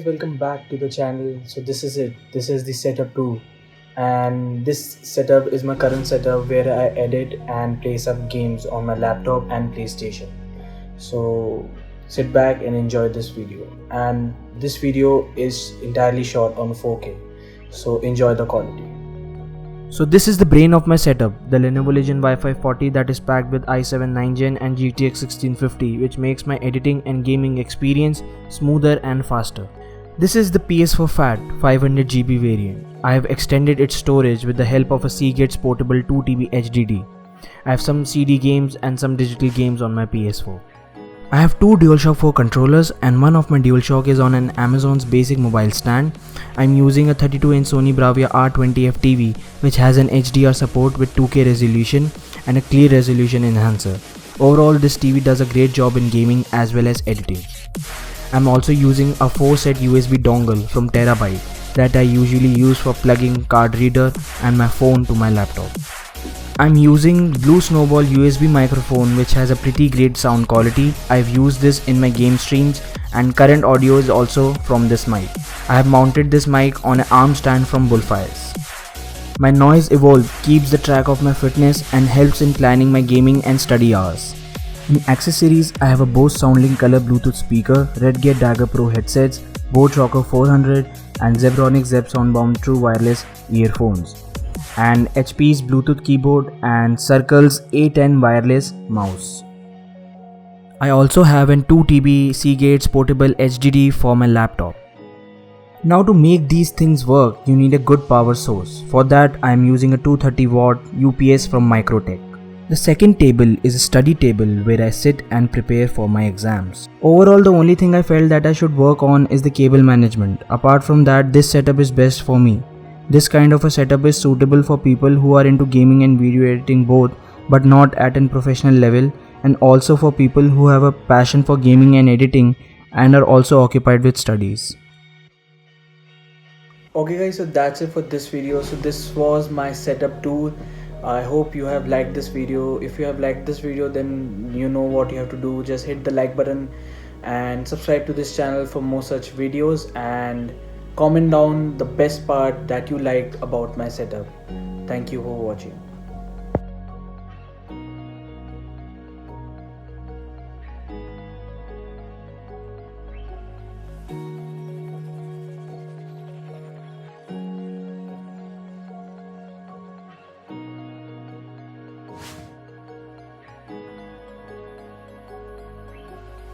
welcome back to the channel. So this is it. This is the setup tool, and this setup is my current setup where I edit and play some games on my laptop and PlayStation. So sit back and enjoy this video. And this video is entirely shot on 4K. So enjoy the quality. So this is the brain of my setup, the Lenovo Legion Y540 that is packed with i7 9th Gen and GTX 1650, which makes my editing and gaming experience smoother and faster. This is the PS4 FAT 500GB variant. I have extended its storage with the help of a Seagate's portable 2TB HDD. I have some CD games and some digital games on my PS4. I have two DualShock 4 controllers and one of my DualShock is on an Amazon's basic mobile stand. I'm using a 32-inch Sony Bravia R20F TV which has an HDR support with 2K resolution and a clear resolution enhancer. Overall, this TV does a great job in gaming as well as editing. I'm also using a 4-set USB dongle from Terabyte that I usually use for plugging card reader and my phone to my laptop. I'm using Blue Snowball USB microphone which has a pretty great sound quality. I've used this in my game streams and current audio is also from this mic. I have mounted this mic on an arm stand from Bullfires. My Noise Evolve keeps the track of my fitness and helps in planning my gaming and study hours. In accessories, I have a Bose SoundLink Color Bluetooth speaker, Redgear Dagger Pro headsets, Boat Rocker 400 and Zebronic Zeb Soundbound True Wireless earphones, and HP's Bluetooth keyboard and Circle's A10 wireless mouse. I also have an 2TB Seagate's portable HDD for my laptop. Now to make these things work, you need a good power source. For that, I am using a 230 watt UPS from Microtech. The second table is a study table where I sit and prepare for my exams. Overall, the only thing I felt that I should work on is the cable management. Apart from that, this setup is best for me. This kind of a setup is suitable for people who are into gaming and video editing both, but not at a professional level, and also for people who have a passion for gaming and editing and are also occupied with studies. Okay guys, so that's it for this video. So this was my setup tool. I hope you have liked this video. If you have liked this video, then you know what you have to do. Just hit the like button and subscribe to this channel for more such videos, and comment down the best part that you liked about my setup. Thank you for watching.